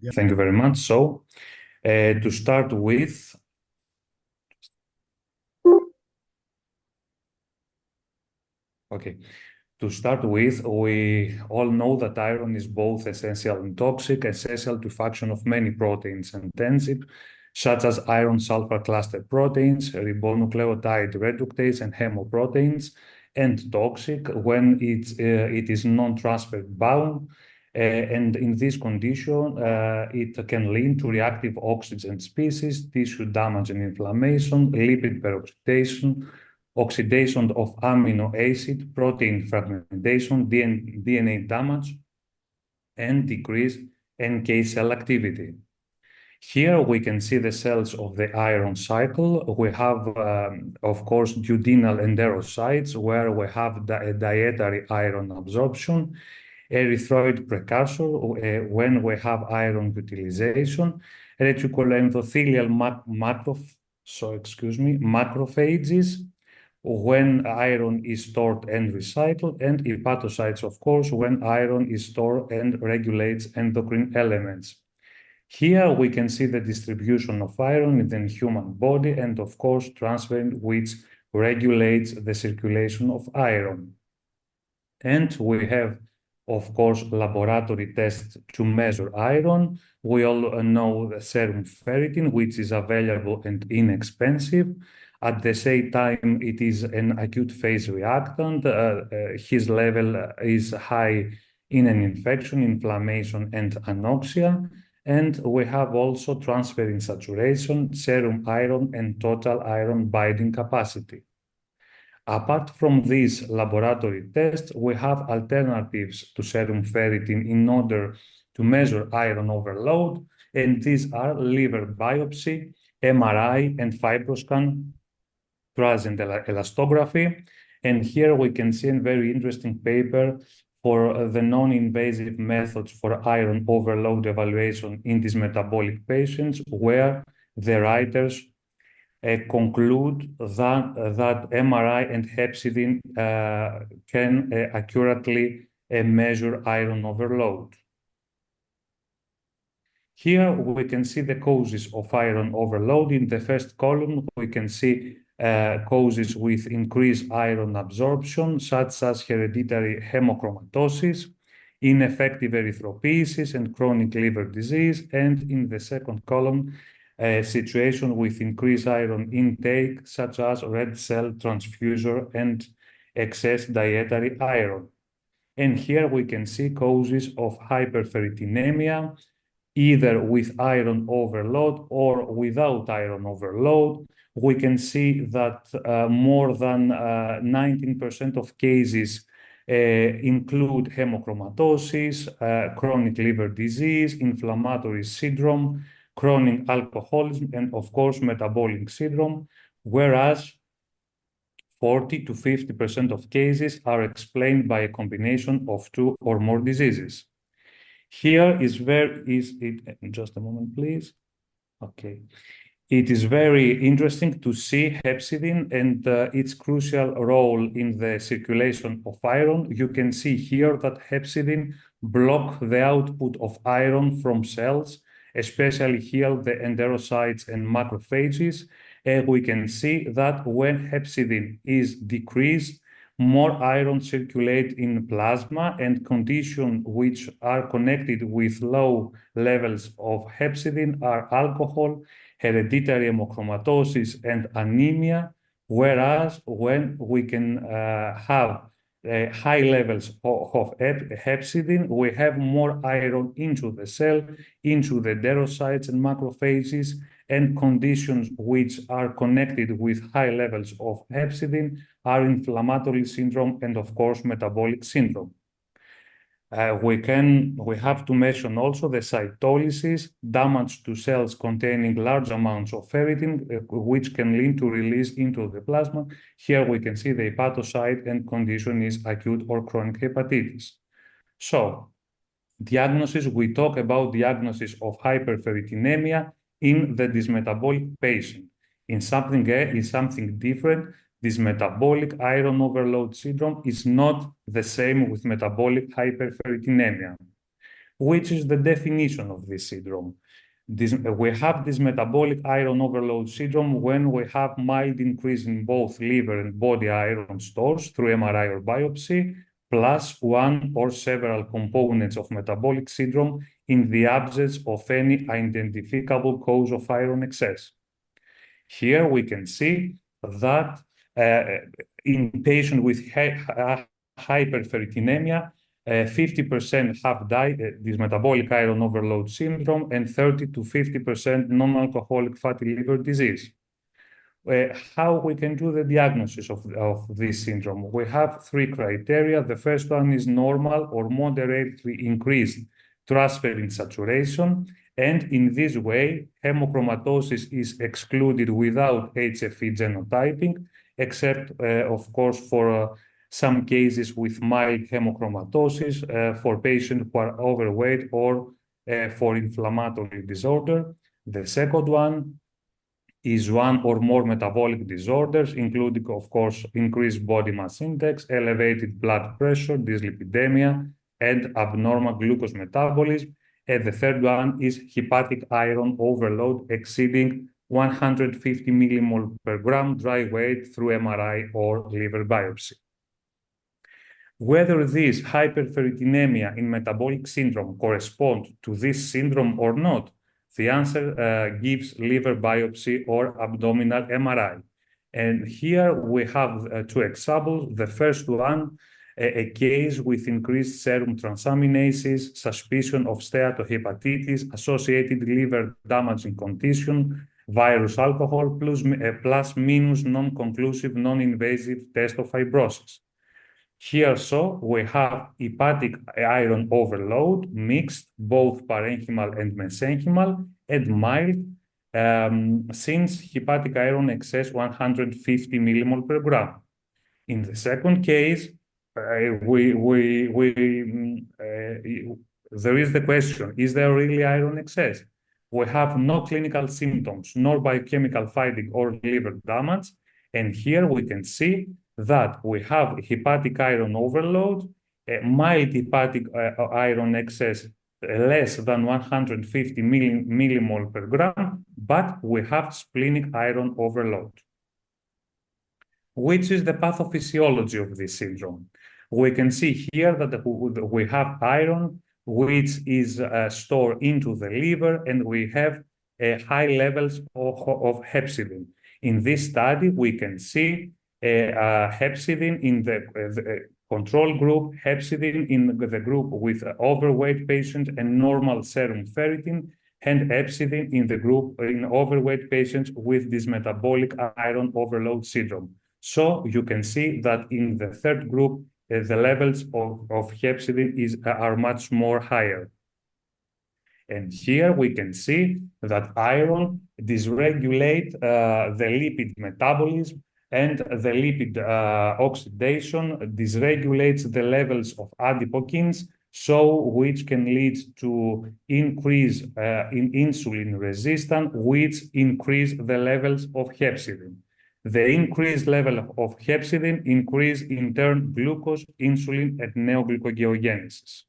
Yeah. Thank you very much. So, to start with, okay, we all know that iron is both essential and toxic, essential to function of many proteins and enzymes, such as iron sulfur cluster proteins, ribonucleotide reductase, and hemoproteins, and toxic when it is non-transfer bound. And in this condition, it can lead to reactive oxygen species, tissue damage and inflammation, lipid peroxidation, oxidation of amino acid, protein fragmentation, DNA damage, and decrease NK cell activity. Here we can see the cells of the iron cycle. We have, of course, duodenal enterocytes where we have dietary iron absorption, erythroid precursor when we have iron utilization, reticuloendothelial macrophages when iron is stored and recycled, and hepatocytes, of course, when iron is stored and regulates endocrine elements. Here we can see the distribution of iron in the human body and, of course, transferrin, which regulates the circulation of iron. And we have, of course, laboratory tests to measure iron. We all know the serum ferritin, which is available and inexpensive. At the same time, it is an acute phase reactant. His level is high in an infection, inflammation, and anoxia. And we have also transferrin saturation, serum iron, and total iron binding capacity. Apart from these laboratory tests, we have alternatives to serum ferritin in order to measure iron overload, and these are liver biopsy, MRI, and FibroScan, transient elastography. And here we can see a very interesting paper for the non-invasive methods for iron overload evaluation in these metabolic patients, where the writers conclude that MRI and hepcidin can accurately measure iron overload. Here we can see the causes of iron overload. In the first column, we can see causes with increased iron absorption, such as hereditary hemochromatosis, ineffective erythropoiesis, and chronic liver disease. And in the second column, a situation with increased iron intake, such as red cell transfusion and excess dietary iron. And here we can see causes of hyperferritinemia, either with iron overload or without iron overload. We can see that more than 19% of cases include hemochromatosis, chronic liver disease, inflammatory syndrome, chronic alcoholism, and of course, metabolic syndrome, whereas 40 to 50% of cases are explained by a combination of two or more diseases. Here is where is it, just a moment, please. Okay. It is very interesting to see hepcidin and its crucial role in the circulation of iron. You can see here that hepcidin blocks the output of iron from cells, especially here the enterocytes and macrophages. And we can see that when hepcidin is decreased, more iron circulate in plasma, and conditions which are connected with low levels of hepcidin are alcohol, hereditary hemochromatosis, and anemia, whereas when we can have high levels of hepcidin, we have more iron into the cell, into the enterocytes and macrophages, and conditions which are connected with high levels of hepcidin are inflammatory syndrome and, of course, metabolic syndrome. We have to mention also the cytolysis, damage to cells containing large amounts of ferritin, which can lead to release into the plasma. Here we can see the hepatocyte, and condition is acute or chronic hepatitis. So, diagnosis, we talk about diagnosis of hyperferritinemia in the dysmetabolic patient. In something different, dysmetabolic iron overload syndrome is not the same with metabolic hyperferritinemia. which is the definition of this syndrome. We have this metabolic iron overload syndrome when we have mild increase in both liver and body iron stores through MRI or biopsy, plus one or several components of metabolic syndrome in the absence of any identifiable cause of iron excess. Here we can see that in patients with hyperferritinemia, 50% have this metabolic iron overload syndrome and 30 to 50% non-alcoholic fatty liver disease. How we can do the diagnosis of this syndrome? We have three criteria. The first one is normal or moderately increased transferrin saturation. And in this way, hemochromatosis is excluded without HFE genotyping, except, of course, for some cases with mild hemochromatosis for patients who are overweight or for inflammatory disorder. The second one is one or more metabolic disorders, including, of course, increased body mass index, elevated blood pressure, dyslipidemia, and abnormal glucose metabolism. And the third one is hepatic iron overload exceeding 150 millimole per gram dry weight through MRI or liver biopsy. Whether this hyperferritinemia in metabolic syndrome correspond to this syndrome or not, the answer gives liver biopsy or abdominal MRI. And here we have two examples. The first one, a case with increased serum transaminases, suspicion of steatohepatitis, associated liver damaging condition, virus alcohol, plus minus non-conclusive, non-invasive test of fibrosis. Here, so we have hepatic iron overload, mixed, both parenchymal and mesenchymal, and mild, since hepatic iron excess 150 millimole per gram. In the second case, there is the question, is there really iron excess? We have no clinical symptoms, nor biochemical finding or liver damage. And here we can see that we have hepatic iron overload, mild hepatic iron excess less than 150 millimole per gram, but we have splenic iron overload. Which is the pathophysiology of this syndrome? We can see here that we have iron, which is stored into the liver, and we have high levels of hepcidin. In this study, we can see hepcidin in the control group, hepcidin in the group with overweight patients and normal serum ferritin, and hepcidin in the group in overweight patients with this metabolic iron overload syndrome. So you can see that in the third group, the levels of hepcidin are much more higher. And here we can see that iron dysregulates the lipid metabolism, and the lipid oxidation dysregulates the levels of adipokines, so which can lead to increase in insulin resistance, which increase the levels of hepcidin. The increased level of hepcidin increase in turn glucose, insulin, and neoglycogeogenesis.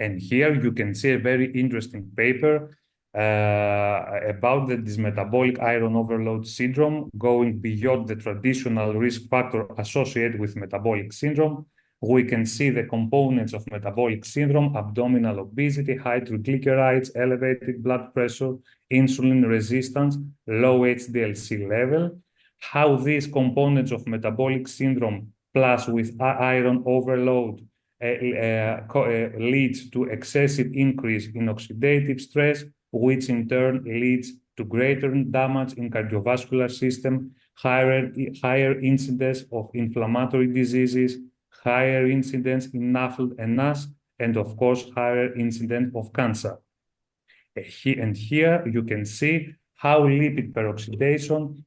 And here you can see a very interesting paper about the dysmetabolic iron overload syndrome, going beyond the traditional risk factor associated with metabolic syndrome. We can see the components of metabolic syndrome: abdominal obesity, high triglycerides, elevated blood pressure, insulin resistance, low HDL-C level. How these components of metabolic syndrome plus with iron overload leads to excessive increase in oxidative stress, which in turn leads to greater damage in cardiovascular system, higher incidence of inflammatory diseases, higher incidence in NAFLD and NAS, and of course, higher incidence of cancer. And here you can see how lipid peroxidation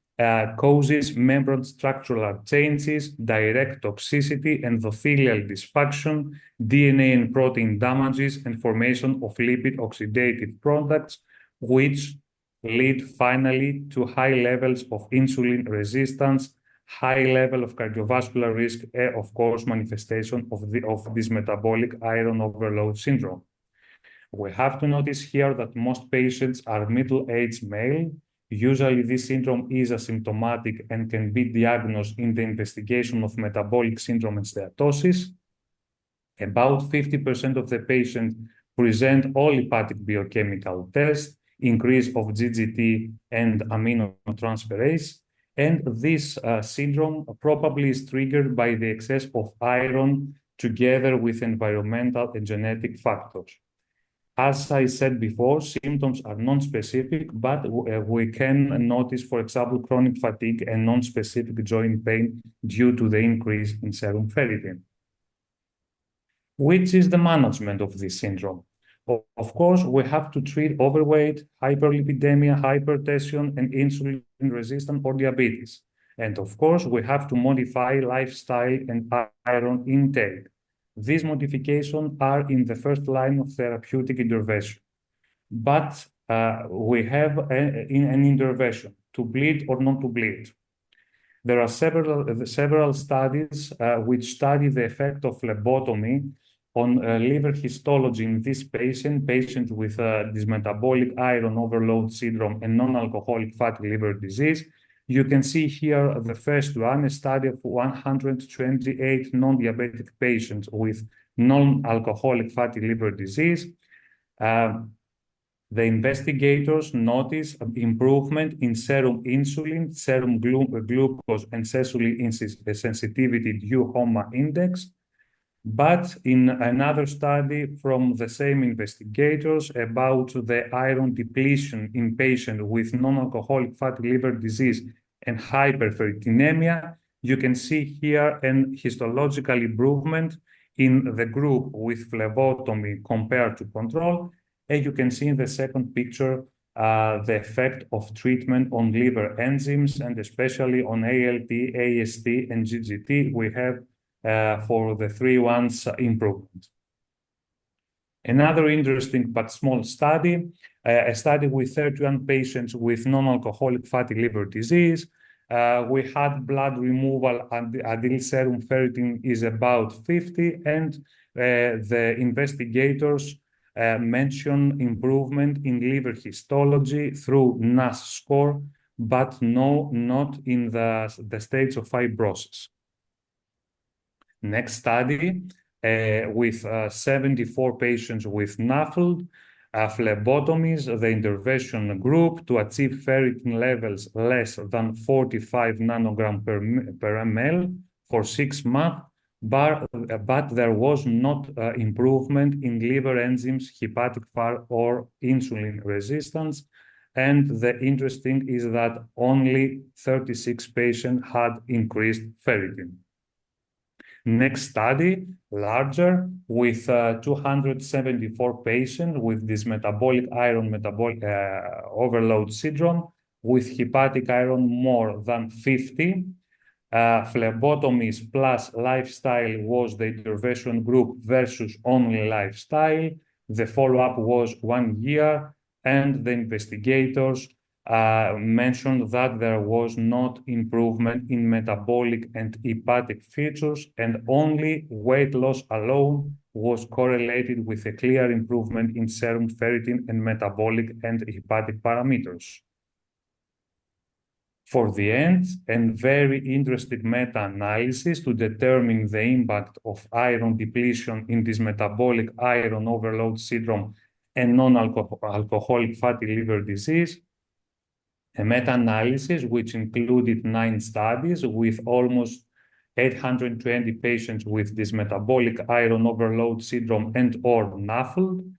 causes membrane structural changes, direct toxicity, endothelial dysfunction, DNA and protein damages, and formation of lipid oxidative products, which lead finally to high levels of insulin resistance, high level of cardiovascular risk, of course, manifestation of this metabolic iron overload syndrome. We have to notice here that most patients are middle-aged male. Usually, this syndrome is asymptomatic and can be diagnosed in the investigation of metabolic syndrome and steatosis. About 50% of the patients present all hepatic biochemical tests, increase of GGT and aminotransferase, and this syndrome probably is triggered by the excess of iron together with environmental and genetic factors. As I said before, symptoms are non-specific, but we can notice, for example, chronic fatigue and non-specific joint pain due to the increase in serum ferritin. Which is the management of this syndrome? Of course, we have to treat overweight, hyperlipidemia, hypertension, and insulin resistance or diabetes. And of course, we have to modify lifestyle and iron intake. These modifications are in the first line of therapeutic intervention. But we have an intervention to bleed or not to bleed. There are several studies which study the effect of phlebotomy on liver histology in this patient with dysmetabolic iron overload syndrome and non-alcoholic fatty liver disease. You can see here the first one, a study of 128 non-diabetic patients with non-alcoholic fatty liver disease. The investigators noticed improvement in serum insulin, serum glucose, and insulin sensitivity due HOMA index. But in another study from the same investigators about the iron depletion in patients with non-alcoholic fatty liver disease and hyperferritinemia, you can see here an histological improvement in the group with phlebotomy compared to control. And you can see in the second picture the effect of treatment on liver enzymes and especially on ALT, AST, and GGT. We have for the 3 ones improvement. Another interesting but small study, a study with 31 patients with non-alcoholic fatty liver disease. We had blood removal and the ideal serum ferritin is about 50, and the investigators mention improvement in liver histology through NAS score, but not in the stage of fibrosis. Next study with 74 patients with NAFLD, phlebotomies, the intervention group to achieve ferritin levels less than 45 nanogram per ml for 6 months, but there was not improvement in liver enzymes, hepatic fat, or insulin resistance. And the interesting is that only 36 patients had increased ferritin. Next study, larger, with 274 patients with this metabolic iron overload syndrome with hepatic iron more than 50. Phlebotomies plus lifestyle was the intervention group versus only lifestyle. The follow-up was 1 year, and the investigators mentioned that there was not improvement in metabolic and hepatic features, and only weight loss alone was correlated with a clear improvement in serum ferritin and metabolic and hepatic parameters. For the end, and very interesting meta-analysis to determine the impact of iron depletion in this metabolic iron overload syndrome and non-alcoholic fatty liver disease. A meta-analysis which included 9 studies with almost 820 patients with this metabolic iron overload syndrome and or NAFLD.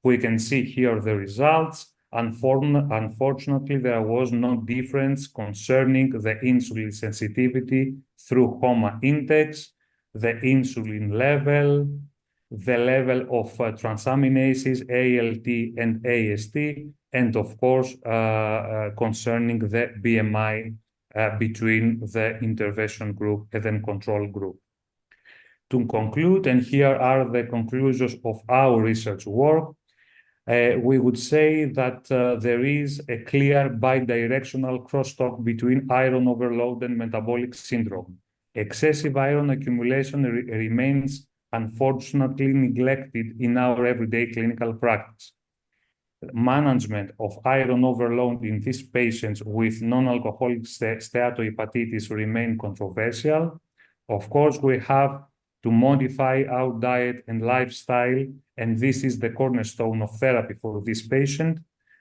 We can see here the results. Unfortunately, there was no difference concerning the insulin sensitivity through HOMA index, the insulin level, the level of transaminases, ALT and AST, and of course, concerning the BMI between the intervention group and then control group. To conclude, and here are the conclusions of our research work, we would say that there is a clear bidirectional crosstalk between iron overload and metabolic syndrome. Excessive iron accumulation remains unfortunately neglected in our everyday clinical practice. Management of iron overload in these patients with non-alcoholic steatohepatitis remain controversial. Of course, we have to modify our diet and lifestyle, and this is the cornerstone of therapy for this patient.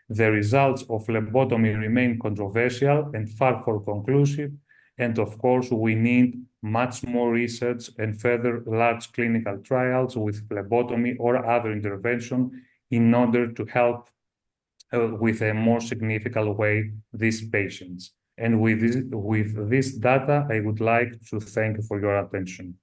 The results of phlebotomy remain controversial and far from conclusive, and of course, we need much more research and further large clinical trials with phlebotomy or other intervention in order to help with a more significant way these patients. And with this data, I would like to thank you for your attention.